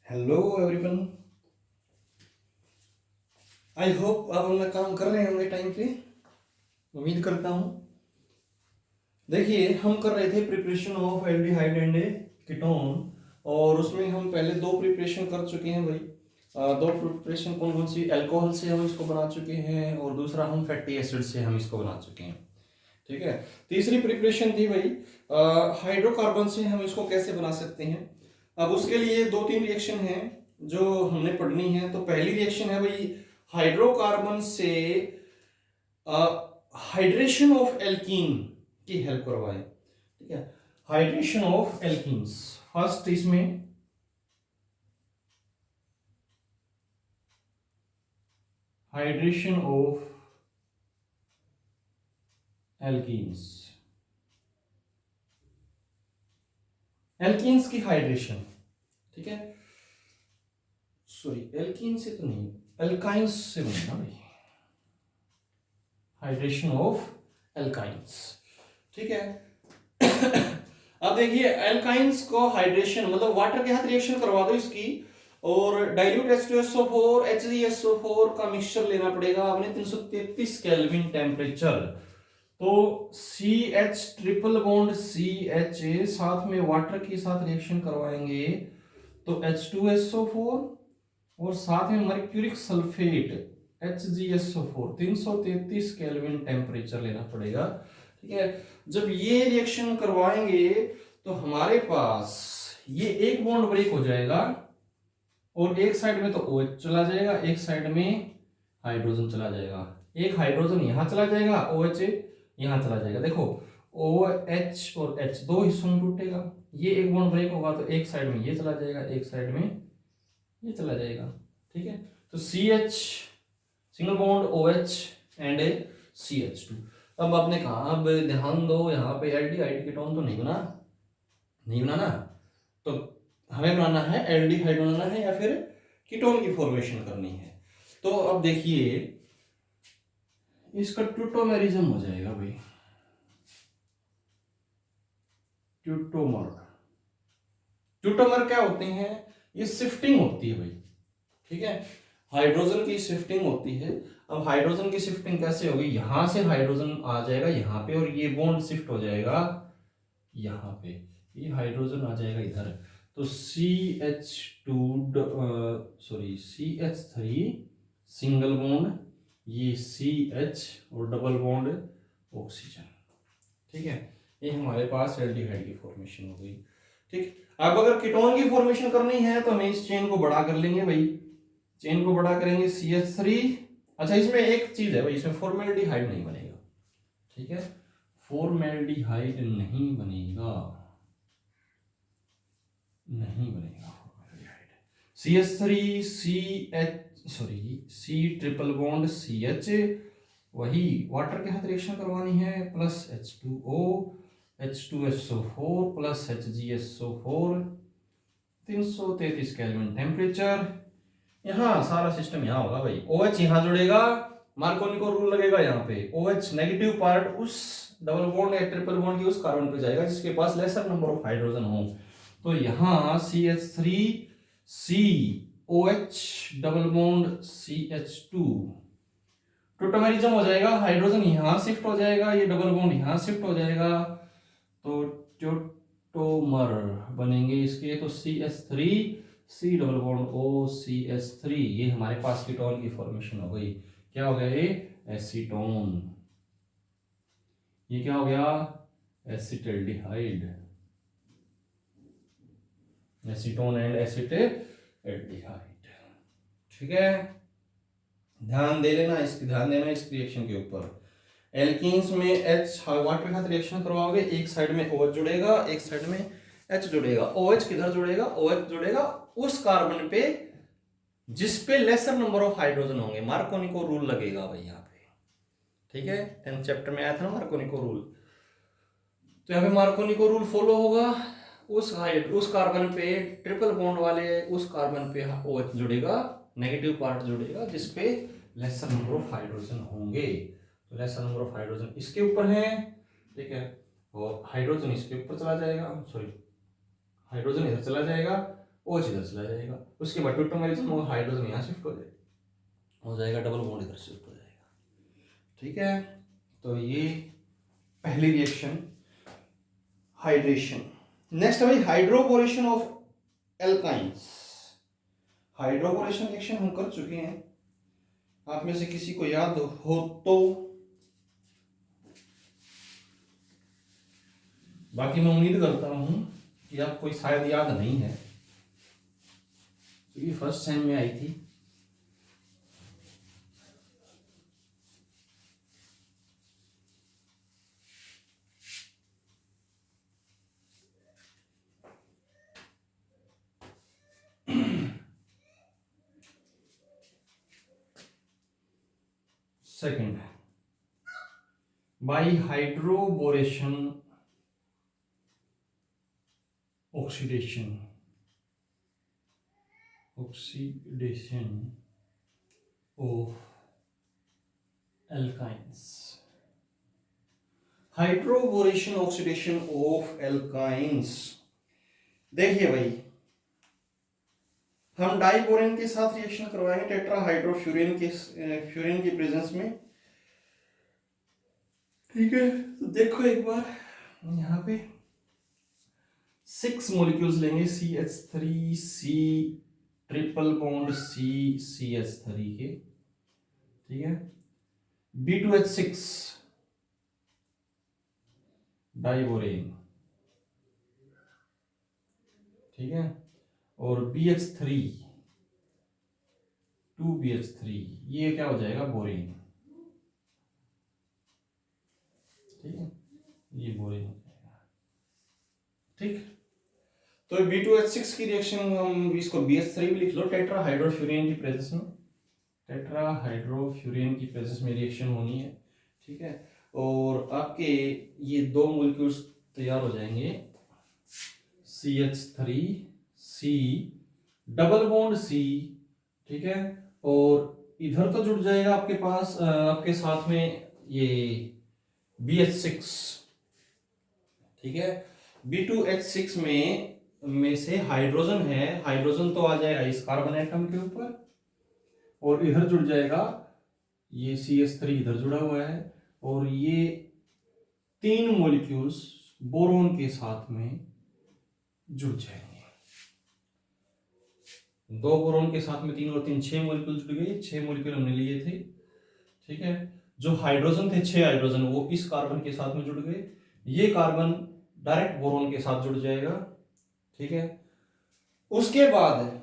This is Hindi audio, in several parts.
Hello everyone. आई होप आप अपना काम कर रहे होंगे टाइम पे, उम्मीद करता हूँ। देखिए, हम कर रहे थे preparation of aldehyde and ketone, और उसमें हम पहले दो प्रिपरेशन कर चुके हैं भाई। दो प्रिपरेशन कौन कौन सी? अल्कोहल से हम इसको बना चुके हैं, और दूसरा हम फैटी एसिड से हम इसको बना चुके हैं। ठीक है। तीसरी प्रिपरेशन थी भाई हाइड्रोकार्बन से हम इसको कैसे बना सकते हैं। अब उसके लिए दो तीन रिएक्शन हैं जो हमने पढ़नी है। तो पहली रिएक्शन है भाई, हाइड्रोकार्बन से हाइड्रेशन ऑफ एल्कीन की हेल्प करवाए। ठीक है, हाइड्रेशन ऑफ एल्कीन्स। फर्स्ट इसमें हाइड्रेशन ऑफ एल्कीन्स, एल्कीन्स की हाइड्रेशन। ठीक है, सॉरी एल्कीन से तो नहीं, एल्काइंस से बनेगा भाई, हाइड्रेशन ऑफ एल्काइंस। ठीक है। अब देखिए, एल्काइंस को हाइड्रेशन मतलब वाटर के साथ रिएक्शन करवा दो इसकी, और डाइल्यूट H2SO4 HgSO4 का मिक्सचर लेना पड़ेगा आपने 333 केल्विन टेम्परेचर। तो CH ट्रिपल बॉन्ड CH साथ में वाटर के साथ रिएक्शन करवाएंगे तो H2SO4, और साथ में mercuric sulphate HgSO4 333 kelvin temperature लेना पड़ेगा। ठीक है। जब ये रिएक्शन करवाएंगे तो हमारे पास ये एक बॉन्ड ब्रेक हो जाएगा, और एक साइड में तो OH चला जाएगा, एक साइड में हाइड्रोजन चला जाएगा। एक हाइड्रोजन यहां चला जाएगा, OH यहां चला जाएगा। देखो, OH और H दो हिस्सों में टूटेगा। ये एक बॉन्ड ब्रेक होगा तो एक साइड में ये चला जाएगा, एक साइड में ये चला जाएगा। ठीक है। तो CH single bond OH and CH2। अब आपने कहा, अब ध्यान दो, यहाँ पे एल्डिहाइड कीटोन तो नहीं बनाना। तो हमें बनाना है एल्डिहाइड बनाना है, या फिर कीटोन की फॉर्मेशन करनी है। तो अब देखिए, इसका ट्यूटोमेरिज्म हो जाएगा भाई, ट्यूटोमर। ट्यूटोमर क्या होते हैं? ये शिफ्टिंग होती है भाई। ठीक है, हाइड्रोजन की शिफ्टिंग होती है। अब हाइड्रोजन की शिफ्टिंग कैसे होगी? यहां से हाइड्रोजन आ जाएगा यहाँ पे, और ये बॉन्ड शिफ्ट हो जाएगा यहाँ पे, ये हाइड्रोजन आ जाएगा इधर। तो CH3 सिंगल बॉन्ड, ये CH और डबल बॉन्ड ऑक्सीजन। ठीक है, ये हमारे पास एल्डिहाइड की फॉर्मेशन हो गई। ठीक। अब अगर कीटोन की फॉर्मेशन करनी है तो हमें इस चेन को बड़ा कर लेंगे भाई, चेन को बड़ा करेंगे CH3। अच्छा, इसमें एक चीज है भाई, इसमें फॉर्मेल्डिहाइड नहीं बनेगा। ठीक है, फॉर्मेल्डिहाइड नहीं बनेगा, नहीं बनेगा formaldehyde. CH3 C triple bond CH, वही वाटर के साथ रिएक्शन करवानी है, plus H2O H2SO4 plus HgSO4 333 kelvin temperature. यहाँ सारा सिस्टम यहाँ होगा भाई। OH यहाँ जुड़ेगा, मार्कोनी को रूल लगेगा यहाँ पे। OH नेगेटिव पार्ट उस डबल बॉन्ड या ट्रिपल बॉन्ड की उस कार्बन पे जाएगा जिसके पास लेसर नंबर ऑफ हाइड्रोजन हो। तो यहाँ CH3 COH double bond CH2, ट्यूटोमेरिज्म हो जाएगा। हाइड्रोजन यहाँ शिफ्ट हो जाएगा, ये डबल बॉन्ड यहाँ शिफ्ट हो जाएगा, तो ट्यूटोमर बनेंगे इसके। तो CH3 C double bond OCH3, ये हमारे पास कीटोन की फॉर्मेशन हो गई। क्या हो गया ये? एसीटोन। ये क्या हो गया? Acetaldehyde, acetone and acetaldehyde. ठीक है, ध्यान देना इस रिएक्शन के ऊपर। एल्कीन्स में H वाटर के साथ रिएक्शन करवाओगे, एक साइड में OH जुड़ेगा, एक साइड में H जुड़ेगा। OH किधर जुड़ेगा? OH जुड़ेगा उस कार्बन पे जिस पे लेसर नंबर ऑफ हाइड्रोजन होंगे। मार्कोनी को रूल लगेगा भाई यहाँ पे। ठीक है, 10th चैप्टर में आया था ना मार्कोनी को रूल। तो यहाँ पे मार्कोनी को रूल फॉलो होगा। उस कार्बन पे ट्रिपल बॉन्ड वाले उस कार्बन पे OH जुड़ेगा, नेगेटिव पार्ट जुड़ेगा जिसपे लेसर नंबर ऑफ हाइड्रोजन होंगे। तो लेसर नंबर ऑफ हाइड्रोजन इसके ऊपर है। ठीक है, और हाइड्रोजन इसके ऊपर चला जाएगा, सॉरी हाइड्रोजन इधर चला जाएगा, OH इधर चला जाएगा, उसके बाद ट्यूटोमेरिज्म और हाइड्रोजन यहाँ शिफ्ट हो जाएगा, डबल बॉन्ड इधर शिफ्ट हो जाएगा। ठीक है, तो ये पहली रिएक्शन हाइड्रेशन। नेक्स्ट है भाई hydroboration of alkynes. Hydroboration reaction हम कर चुके हैं, आप में से किसी को याद हो तो, बाकी मैं उम्मीद करता हूं कि आपको शायद याद नहीं है क्योंकि फर्स्ट टाइम में आई थी। Second, by hydroboration oxidation of alkynes. Hydroboration oxidation of alkynes, देखिए भाई हम डाइबोरेन के साथ रिएक्शन करवाएंगे टेट्राहाइड्रोफ्यूरेन के फ्यूरेन की प्रेजेंस में। ठीक है, तो देखो एक बार यहाँ पे 6 मॉलिक्यूल्स लेंगे CH3 C triple bond CH3 के, ठीक है, B2H6 डाइबोरेन, ठीक है, और BH3 2BH3 ये क्या हो जाएगा बोरेन, ठीक है, ये बोरेन हो जाएगा। ठीक, तो B2H6 की रिएक्शन हम इसको BH3 भी लिख लो, टेट्राहाइड्रोफ्यूरेन की प्रेजेंस में, टेट्राहाइड्रोफ्यूरेन की प्रेजेंस में रिएक्शन होनी है। ठीक है, और आपके ये दो मॉलिक्यूल्स तैयार हो जाएंगे CH3 C double bond C, ठीक है, और इधर तो जुड़ जाएगा आपके पास आपके साथ में ये BH6, ठीक है, B2H6 में से हाइड्रोजन है, हाइड्रोजन तो आ जाएगा इस कार्बन एटम के ऊपर और इधर जुड़ जाएगा ये CH3 इधर जुड़ा हुआ है, और ये 3 मॉलिक्यूल्स बोरोन के साथ में जुड़ जाएंगे। 2 बोरोन के साथ में 3 और 3 6 मॉलिक्यूल जुड़ गए, 6 मॉलिक्यूल हमने लिए थे। ठीक है, जो हाइड्रोजन थे 6 हाइड्रोजन वो इस कार्बन के साथ में जुड़ गए, ये कार्बन डायरेक्ट बोरोन के साथ जुड़ जाएगा। ठीक है, उसके बाद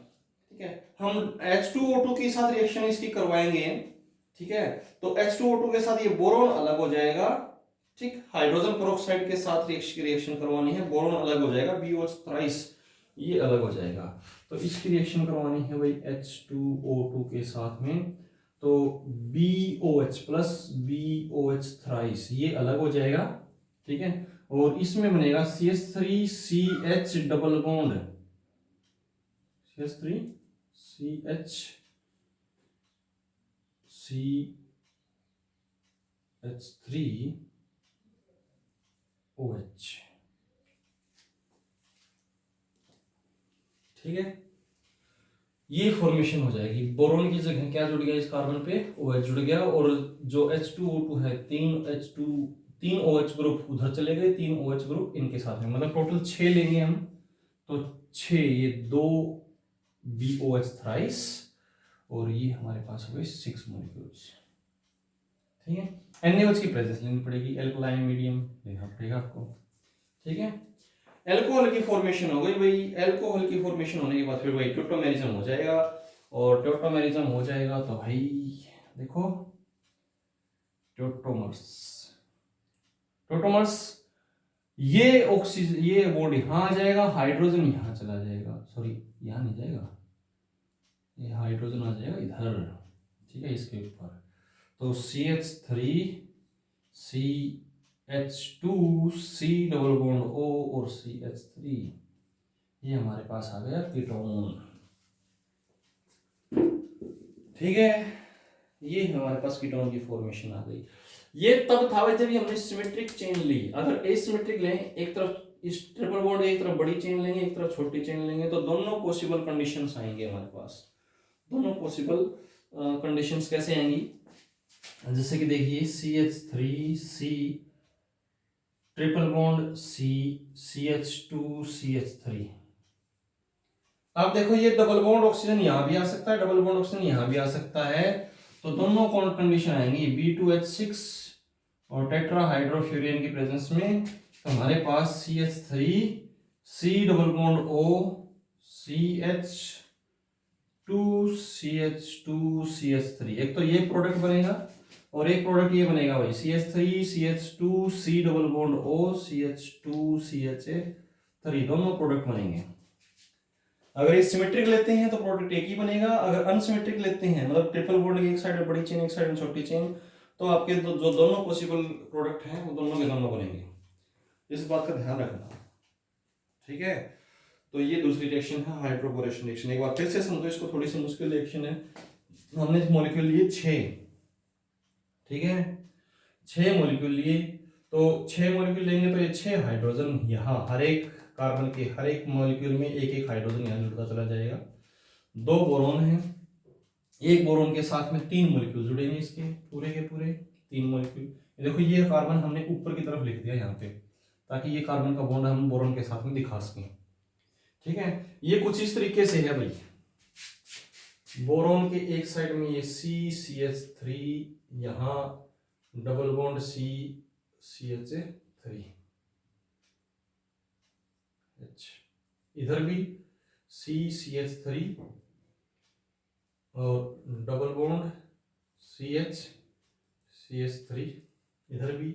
ठीक है हम H2O2 के साथ रिएक्शन इसकी करवाएंगे। ठीक है, तो H2O2 के साथ ये बोरोन अलग हो जाएगा। ठीक, हाइड्रोजन पेरोक्साइड के साथ रिएक्शन करवानी है, बोरोन अलग हो जाएगा, BOH थ्राइस ये अलग हो जाएगा। तो इसकी रिएक्शन करवानी है भाई H2O2 के साथ में, तो BOH प्लस BOH थ्राइस ये अलग हो जाएगा। ठीक है, और इसमें बनेगा CH3CH डबल बॉन्ड, CH3OH। ठीक है, ये फॉर्मेशन हो जाएगी, बोरोन की जगह क्या जुड़ गया इस कार्बन पे, OH जुड़ गया, और जो H2O2 है 3 OH ग्रुप उधर चले गए, 3 OH ग्रुप इनके साथ में, मतलब टोटल 6 लेंगे हम, तो 6 ये 2 BOH थ्राइस और ये हमारे पास हो गए 6 मॉलिक्यूल्स। ठीक है, NaOH की प्रेजेंस लेनी पड़ेगी, एल्कलाइन मीडियम लेना पड़ेगा आपको। ठीक है, एल्कोहल की फॉर्मेशन हो गई भाई, एल्कोहल की फॉर्मेशन होने के बाद फिर भाई ट्यूटोमेरिज्म हो जाएगा, और ट्यूटोमेरिज्म हो जाएगा तो भाई देखो ट्यूटोमर्स ये ऑक्सीजन ये बॉन्ड यहाँ आ जाएगा, हाइड्रोजन यहाँ चला जाएगा, सॉरी यहाँ नहीं जाएगा, ये हाइड्रोजन आ जाएगा इधर। ठीक है, इसके ऊपर, तो CH3CH2C डबल बॉन्ड O और CH3 ये हमारे पास आ गया कीटोन। ठीक है, ये हमारे पास कीटोन की फॉर्मेशन आ गई। ये तब था भाई जब हमने सिमेट्रिक चेन ली, अगर एसिमेट्रिक लें, एक तरफ इस ट्रिपल बॉन्ड एक तरफ बड़ी चेन लेंगे, एक तरफ छोटी चेन लेंगे, तो दोनों पॉसिबल कंडीशंस आएंगे हमारे पास। दोनों पॉसिबल कंडीशंस कैसे आएंगी, जैसे कि देखिए CH3C triple bond C CH2CH3। अब देखो ये डबल बॉन्ड ऑक्सीजन यहाँ भी आ सकता है, डबल बॉन्ड ऑक्सीजन यहाँ भी आ सकता है, तो दोनों कौन कंडीशन आएंगी B2H6 और टेट्रा हाइड्रोफ्यूरिन की प्रेजेंस में, तो हमारे पास CH3C double bond O CH2CH2CH3, एक तो ये प्रोडक्ट बनेगा और एक प्रोडक्ट ये बनेगा भाई CH3CH2C double bond O CH2CH3, दोनों प्रोडक्ट बनेंगे। अगर ये सिमेट्रिक लेते हैं तो प्रोडक्ट एक ही बनेगा, अगर अनसिमेट्रिक लेते हैं मतलब ट्रिपल बॉन्ड की एक साइड में बड़ी चेन एक साइड में छोटी चेन, तो आपके जो दोनों पॉसिबल प्रोडक्ट हैं वो दोनों के दोनों बनेंगे। इस बात का ध्यान रखना, ठीक है। तो ये दूसरी रिएक्शन है हाइड्रोबोरेशन रिएक्शन। एक बार फिर से समझो इसको, थोड़ी सी मुश्किल रिएक्शन है। हमने मॉलिक्यूल लिए 6, ठीक है, 6 मॉलिक्यूल लिए, तो 6 मॉलिक्यूल लेंगे तो ये 6 हाइड्रोजन यहाँ हर एक कार्बन के हर एक मॉलिक्यूल में एक एक हाइड्रोजन यहाँ जुड़ता चला जाएगा। 2 बोरोन है, एक बोरोन के साथ में 3 मॉलिक्यूल जुड़ेंगे, इसके पूरे के पूरे 3 मॉलिक्यूल। देखो ये कार्बन हमने ऊपर की तरफ लिख दिया यहाँ पे, ताकि ये कार्बन का बॉन्ड हम बोरोन के साथ में दिखा सकें, ठीक है। ये कुछ इस तरीके से है भाई, बोरोन के एक साइड में ये CCH3, यहाँ डबल बॉन्ड CCH3, इधर भी CCH3 और डबल बॉन्ड CH3, इधर भी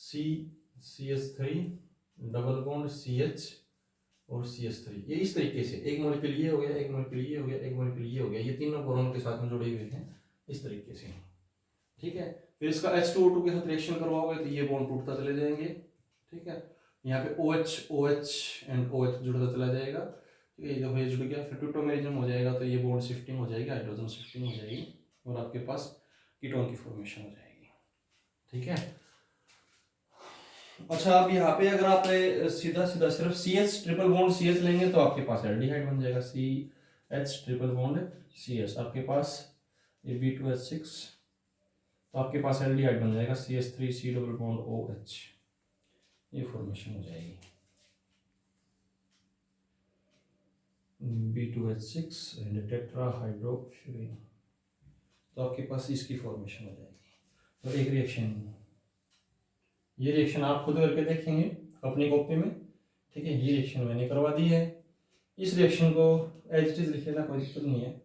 CCH3 डबल बॉन्ड CH और CH3। ये इस तरीके से एक मॉलिक्यूल ये हो गया, एक मॉलिक्यूल ये हो गया, एक मॉलिक्यूल ये हो गया, ये तीनों बोरोन के साथ में जुड़े हुए हैं इस तरीके से, ठीक है। फिर इसका H2O2 के साथ रिएक्शन करवाओगे तो ये बॉन्ड टूटता चले जाएंगे, ठीक है। यहाँ पे OH OH एंड OH जुड़ता चला जाएगा, ठीक है। जब ये जुड़ गया फिर ट्यूटोमेरिज्म हो जाएगा, तो ये बॉन्ड शिफ्टिंग हो जाएगी, हाइड्रोजन शिफ्टिंग हो जाएगी और आपके पास कीटोन की फॉर्मेशन हो जाएगी, ठीक है। अच्छा, अब यहाँ पे अगर आप सीधा सीधा सिर्फ CH ट्रिपल बॉन्ड CH लेंगे तो आपके पास एल्डिहाइड बन जाएगा, CH ट्रिपल बॉन्ड CH, आपके पास ये B2H6, तो आपके पास एल्डिहाइड बन जाएगा CH3C डबल बॉन्ड OH, ये फॉर्मेशन हो जाएगी B2H6 एंड टेट्रा हाइड्रोफ्यूरिन, तो आपके पास इसकी फॉर्मेशन हो जाएगी। तो एक रिएक्शन, ये रिएक्शन आप खुद करके देखेंगे अपनी कॉपी में, ठीक है। ये रिएक्शन मैंने करवा दी है, इस रिएक्शन को एज इट इज लिख लेना, कोई दिक्कत नहीं है,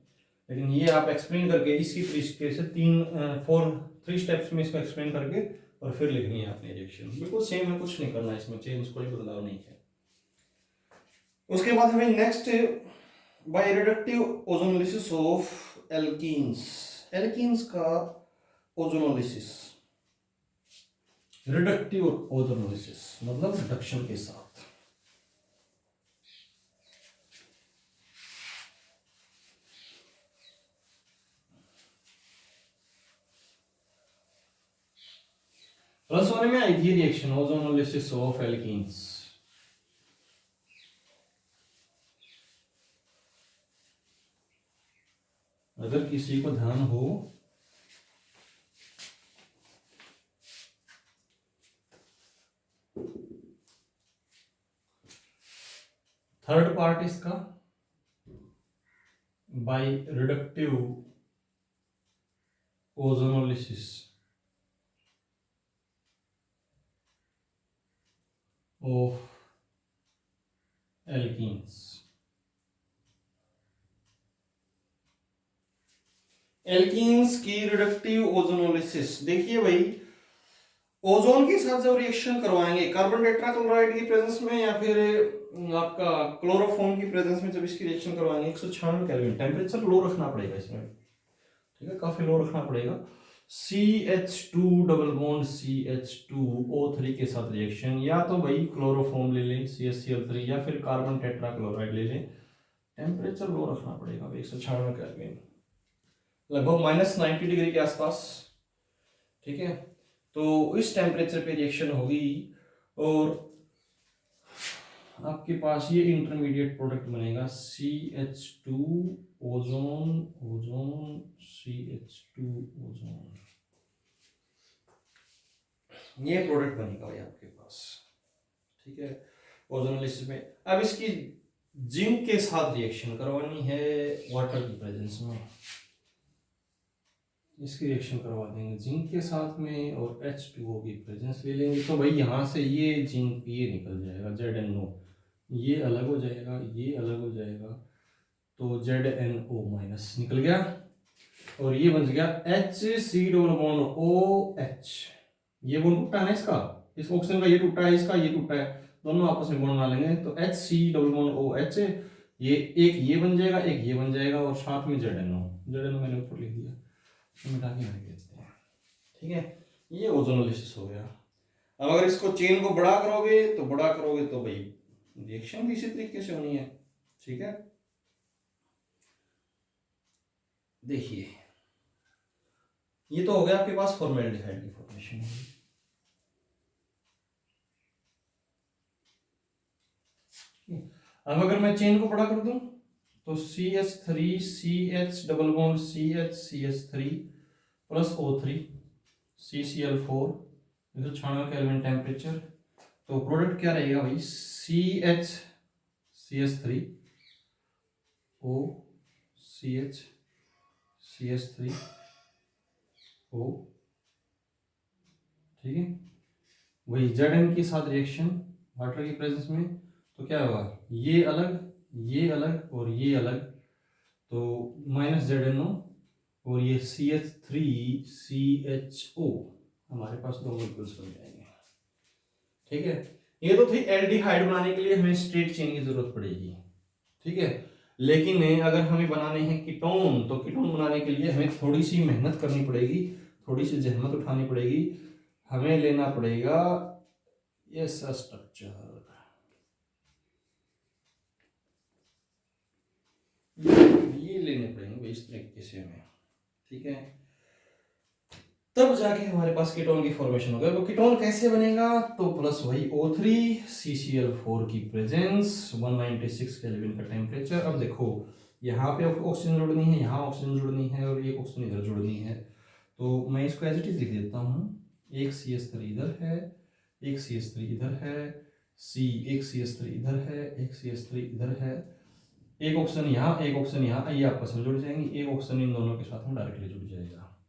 लेकिन ये आप एक्सप्लेन करके इसकी तरीके से 3 स्टेप्स में इसको एक्सप्लेन करके और फिर लिखनी है आपने रिएक्शन, बिल्कुल सेम है, कुछ नहीं करना है इसमें, चेंज कोई बदलाव नहीं है। उसके बाद हमें next by reductive ozonolysis of alkenes, alkenes का ओजोनोलिसिस, रिडक्टिव ओजोनोलिसिस मतलब रिडक्शन के साथ। प्लस होने में आई थी रिएक्शन ओजोनोलिसिस ऑफ एल्कीन्स। अगर किसी को ध्यान हो थर्ड पार्ट इसका by reductive ozonolysis of alkenes. Alkenes की रिडक्टिव ओजोनोलिसिस, देखिए भाई, ओजोन के साथ जब रिएक्शन करवाएंगे कार्बन टेट्राक्लोराइड की प्रेजेंस में या फिर आपका क्लोरोफॉर्म की प्रेजेंस में, जब इसकी रिएक्शन करवाएंगे 196 केल्विन, टेम्परेचर लो रखना पड़ेगा इसमें, ठीक है, काफी लो रखना पड़ेगा। CH2 डबल बॉन्ड CH2O3 के साथ रिएक्शन, या तो भाई क्लोरोफॉर्म ले लें CH3 या फिर कार्बन टेट्राक्लोराइड ले लें, टेम्परेचर लो रखना पड़ेगा 196 केल्विन, लगभग -90 डिग्री के आसपास, ठीक है। तो इस टेम्परेचर पे रिएक्शन होगी और आपके पास ये इंटरमीडिएट प्रोडक्ट बनेगा CH2 ozone ozone CH2 ozone, ये प्रोडक्ट बनेगा भाई आपके पास, ठीक है। ओजोनोलिसिस में अब इसकी जिंक के साथ रिएक्शन करवानी है वाटर की प्रेजेंस में, इसकी रिएक्शन करवा देंगे जिंक के साथ में और H2O की प्रेजेंस ले लेंगे। तो भाई यहाँ से ये जिंक ये निकल जाएगा ZNO, ये अलग हो जाएगा, ये अलग हो जाएगा, तो ZNO माइनस निकल गया और ये बन गया HC डबल बॉन्ड OH। ये बॉन्ड टूटा है ना इसका, इस ऑक्सीजन का ये टूटा है, इसका ये टूटा है, दोनों आपस में बॉन्ड बना लेंगे तो HC डबल बॉन्ड OH, ये एक ये बन जाएगा, एक ये बन जाएगा और साथ में ZNO मैंने ऊपर लिख दिया, मिटा के आगे देते हैं, ठीक है। ये ओजोनोलिसिस हो गया। अब अगर इसको चेन को बड़ा करोगे तो भाई रिएक्शन भी इसी तरीके से होनी है, ठीक है। देखिए ये तो हो गया आपके पास फॉर्मेल्डिहाइड की फॉर्मेशन होगी। अब अगर मैं चेन को बड़ा कर दूं तो CH3 CH double bond CH3 plus O3 CCl4 196 kelvin temperature, तो प्रोडक्ट क्या रहेगा भाई CH3 O CH3 O, ठीक है। वही Zn के साथ रिएक्शन वाटर की प्रेजेंस में, तो क्या होगा ये अलग और ये अलग, तो माइनस ZnO और ये CH3CHO हमारे पास दो मॉलिक्यूल्स बन जाएंगे, ठीक है। ये तो थी एल्डिहाइड बनाने के लिए हमें स्ट्रेट चेन की जरूरत पड़ेगी, ठीक है। लेकिन अगर हमें बनाने हैं कीटोन, तो कीटोन बनाने के लिए हमें थोड़ी सी मेहनत करनी पड़ेगी, थोड़ी सी जहमत उठानी पड़ेगी, हमें लेना पड़ेगा ऐसा स्ट्रक्चर, ये लेने पड़ेंगे इस तरीके से हमें, ठीक है। तब जाके हमारे पास कीटोन की फॉर्मेशन होगा। तो कीटोन कैसे बनेगा, तो प्लस वही O3 CCl4 की प्रेजेंस 196 केल्विन का टेम्परेचर। अब देखो यहाँ पे ऑक्सीजन जुड़नी है, यहाँ ऑक्सीजन जुड़नी है और ये ऑक्सीजन इधर जुड़नी है, तो मैं इसको एज इट इज लिख देता हूँ, एक CH3 इधर है, एक CH3 इधर है, एक CH3 इधर है, एक CH3 इधर है, एक ऑक्सीजन यहाँ, एक ऑक्सीजन यहाँ, ये आपस में जुड़ जाएंगे, एक ऑक्सीजन इन दोनों के साथ में डायरेक्टली जुड़ जाएगा,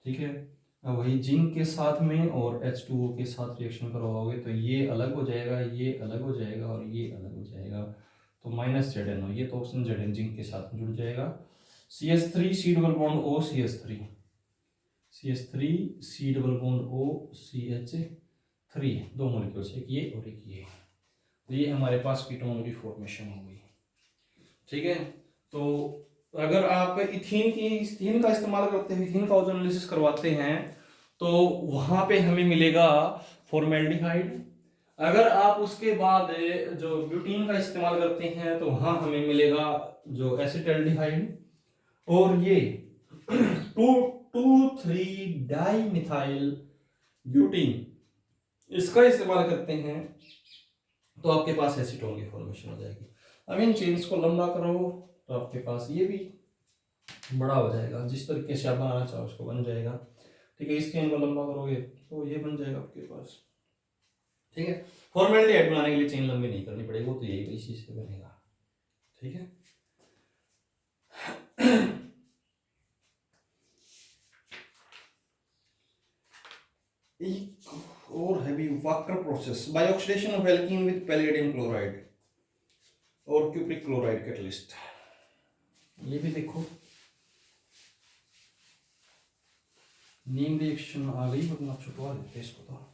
ठीक है। अब वही जिंक के साथ में और H2O के साथ रिएक्शन करवाओगे तो ये अलग हो जाएगा, ये अलग हो जाएगा और ये अलग हो जाएगा, तो माइनस ZnO, ये तो ऑक्सीजन ZN जिंक के साथ में जुड़ जाएगा। CH3 C double bond O CH3 C double bond O CH3, दो मॉलिक्यूल्स, एक ये और एक ये, तो ये हमारे पास कीटोन की फॉर्मेशन हो गई, ठीक है। तो अगर आप इथीन का इस्तेमाल करते हैं, इथीन का ओजोनोलिसिस करवाते हैं, तो वहां पे हमें मिलेगा फॉर्मेल्डिहाइड। अगर आप उसके बाद जो ब्यूटीन का इस्तेमाल करते हैं तो वहां हमें मिलेगा जो एसिटल्डिहाइड, और ये 2,2,3 डाइमिथाइल ब्यूटीन इसका इस्तेमाल करते हैं तो आपके पास एसीटोन की फॉर्मेशन हो जाएगी। अब इन चेन्स को लंबा करो तो आपके पास ये भी बड़ा हो जाएगा, जिस तरीके से आप बनाना चाहो उसको बन जाएगा, ठीक है। इस चेन को लंबा करोगे तो ये बन जाएगा आपके पास, ठीक है। फॉर्मेल्डिहाइड बनाने के लिए चेन लंबी नहीं करनी पड़ेगी, वो तो यही इसी से बनेगा, ठीक है। एक और है भी walker process by oxidation of alkene with palladium chloride और क्यूप्रिक क्लोराइड कैटलिस्ट, ये भी देखो नीम रिएक्शन आ गई, वरना छुटवा देते इसको तो।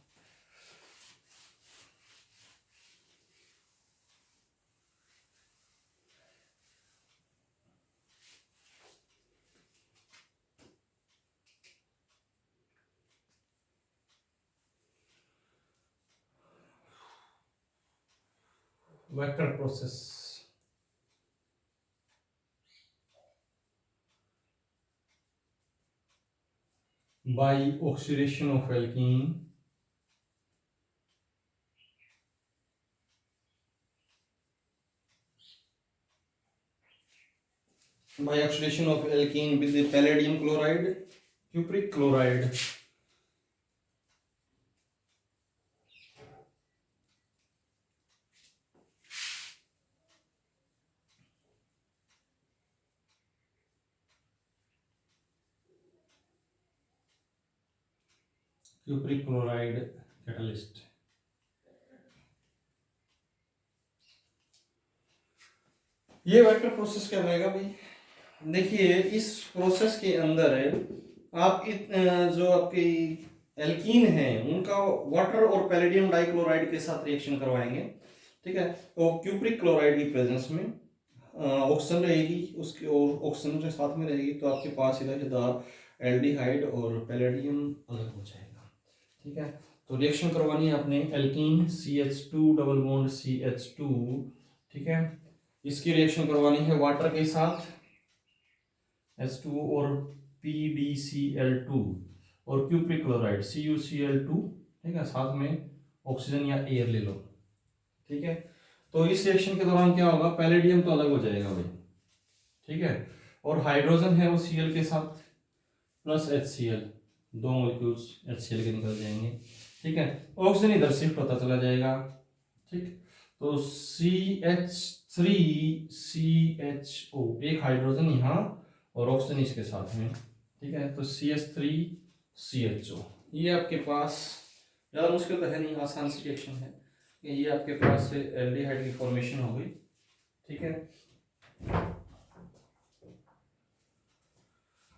Wacker process by oxidation of alkene by oxidation of alkene with the palladium chloride, cupric chloride. Cupric chloride catalyst. ये वेक्टर प्रोसेस क्या रहेगा भाई? देखिए इस प्रोसेस के अंदर आप जो आपकी एल्कीन है उनका वाटर और पैलेडियम डाइक्लोराइड के साथ रिएक्शन करवाएंगे, ठीक है। तो क्यूप्रिक क्लोराइड की प्रेजेंस में ऑक्सीजन रहेगी उसके, और ऑक्सीजन के साथ में रहेगी, तो आपके पास सीधा सीधा एल्डिहाइड और पैलेडियम अलग हो जाएगा, ठीक है। तो रिएक्शन करवानी है आपने alkene CH2 double bond CH2, ठीक है। इसकी रिएक्शन करवानी है वाटर के साथ H2O और PbCl2 और क्यूप्रिक क्लोराइड CuCl2, ठीक है, साथ में ऑक्सीजन या एयर ले लो, ठीक है। तो इस रिएक्शन के दौरान क्या होगा, पैलेडियम तो अलग हो जाएगा भाई, ठीक है, और हाइड्रोजन है वो Cl के साथ प्लस HCl, दो मॉलिक्यूल्स HCl के निकल जाएंगे, ठीक है। ऑक्सीजन इधर शिफ्ट होता चला जाएगा, ठीक। तो CH3CHO, एक हाइड्रोजन यहाँ और ऑक्सीजन इसके साथ में, ठीक है। तो CH3CHO, ये आपके पास ज़्यादा मुश्किल तो है नहीं, आसान सी रिएक्शन है। ये आपके पास एल्डिहाइड की फॉर्मेशन हो गई, ठीक है,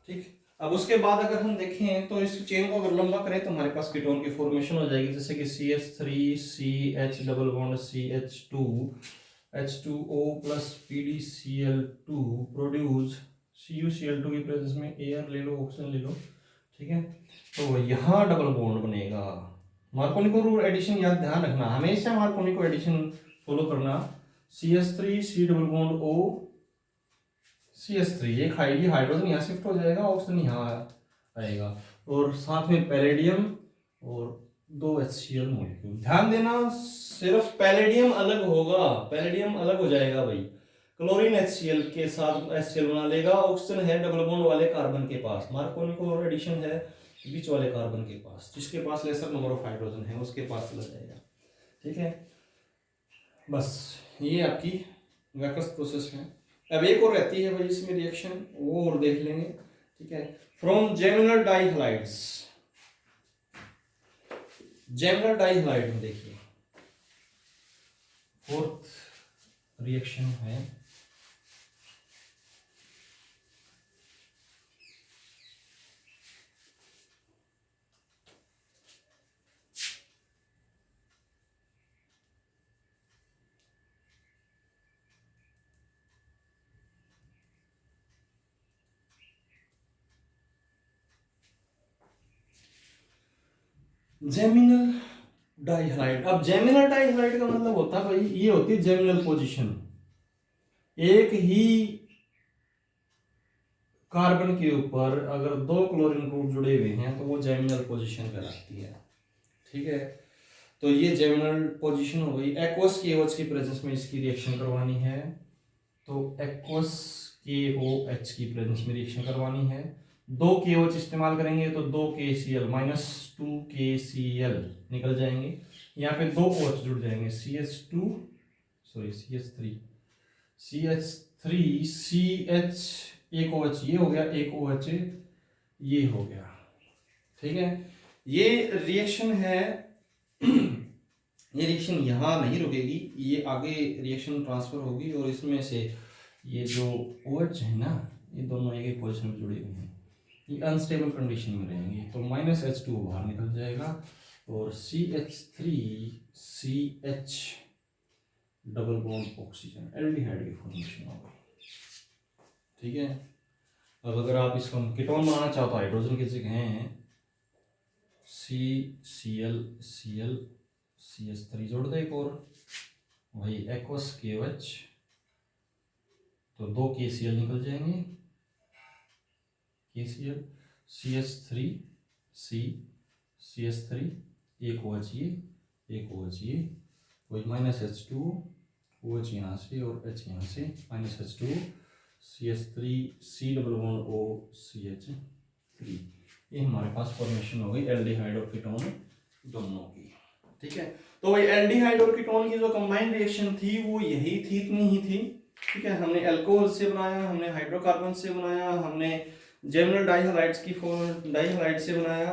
ठीक। अब उसके बाद अगर हम देखें तो इस चेन को अगर लंबा करें तो हमारे पास कीटोन की फॉर्मेशन हो जाएगी, जैसे कि CH3CH double bond CH2 H2O plus PdCl2 produce CuCl2 की प्रेजेंस में एयर ले लो, ऑक्सीजन ले लो, ठीक है। तो यहाँ डबल बॉन्ड बनेगा। मार्कोनिको रूल एडिशन याद ध्यान रखना, हमेशा मार्कोनिको एडिशन फॉलो करना। CH3 C double bond O CH3, एक हाइड्रोजन यहाँ शिफ्ट हो जाएगा, ऑक्सीजन यहाँ आएगा, और साथ में पैलेडियम और दो HCl मॉलिक्यूल। ध्यान देना सिर्फ पैलेडियम अलग होगा, पैलेडियम अलग हो जाएगा भाई, क्लोरीन HCl के साथ HCl बना लेगा, ऑक्सीजन है डबल बॉन्ड वाले कार्बन के पास, मार्कोनिको एडिशन है बीच वाले कार्बन के पास, जिसके पास लेसर नंबर ऑफ हाइड्रोजन है उसके पास चला जाएगा, ठीक है। बस ये आपकी वैकस प्रोसेस है। अब एक और रहती है भाई इसमें रिएक्शन, वो और देख लेंगे, ठीक है। फ्रॉम जेमिनल डाइहलाइड्स, जेमिनल डाइहलाइड में देखिए फोर्थ रिएक्शन है जेमिनल डाइहलाइड। अब जेमिनल डाइहलाइड का मतलब होता है भाई, ये होती है जेमिनल पोजीशन, एक ही कार्बन के ऊपर अगर दो क्लोरीन ग्रुप जुड़े हुए हैं तो वो जेमिनल पोजीशन कहलाती है, ठीक है। तो ये जेमिनल पोजीशन हो गई। एक्वस KOH की प्रेजेंस में इसकी रिएक्शन करवानी है, तो एक्वस KOH की प्रेजेंस में रिएक्शन करवानी है, दो KOH इस्तेमाल करेंगे तो दो KCl -2 KCl निकल जाएंगे, यहाँ पे दो OH जुड़ जाएंगे CH3 CH एक OH ये हो गया, एक OH ये हो गया, ठीक है। ये रिएक्शन है ये रिएक्शन यहाँ नहीं रुकेगी, ये आगे रिएक्शन ट्रांसफर होगी और इसमें से ये जो OH है ना, ये दोनों एक ही पोजीशन में जुड़े हुए हैं, ये अनस्टेबल कंडीशन में रहेंगे, तो -H2 बाहर निकल जाएगा और CH3CH double bond oxygen aldehyde की फॉर्मेशन होगी, ठीक है। अब अगर आप इसको कीटोन बनाना चाहो तो हाइड्रोजन की जगह हैं CCl CH3 जोड़ दो एक और, वही एक्वस KOH, तो दो KCl निकल जाएंगे, KCl CH3 CH3 एक OH ये, एक OH ये, वही -H2 OH यहाँ से और H यहाँ से, -H2 CH3 C++OCH3, ये हमारे पास फॉर्मेशन हो गई एल्डिहाइड और कीटोन दोनों की। ठीक है, तो वही एल्डिहाइड और कीटोन की जो कंबाइंड रिएक्शन थी वो यही थी, इतनी ही थी। ठीक है, हमने अल्कोहल से बनाया, हमने हाइड्रोकार्बन से बनाया, हमने जेमिनल डाइहैलाइड्स की डाइहैलाइड से बनाया।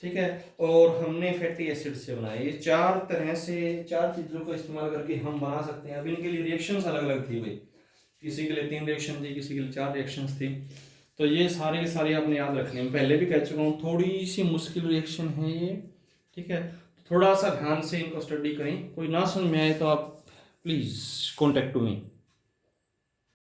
ठीक है, और हमने फैटी एसिड से बनाया। ये चार तरह से, चार चीज़ों का इस्तेमाल करके हम बना सकते हैं। अब इनके लिए रिएक्शंस अलग अलग थी भाई, किसी के लिए 3 रिएक्शन थी, किसी के लिए 4 रिएक्शंस थी। तो ये सारे के सारे आपने याद रखने में, पहले भी कह चुका हूँ, थोड़ी सी मुश्किल रिएक्शन है ये। ठीक है, थोड़ा सा ध्यान से इनको स्टडी करें। कोई ना समझ में आए तो आप प्लीज़ कॉन्टेक्ट टू मी।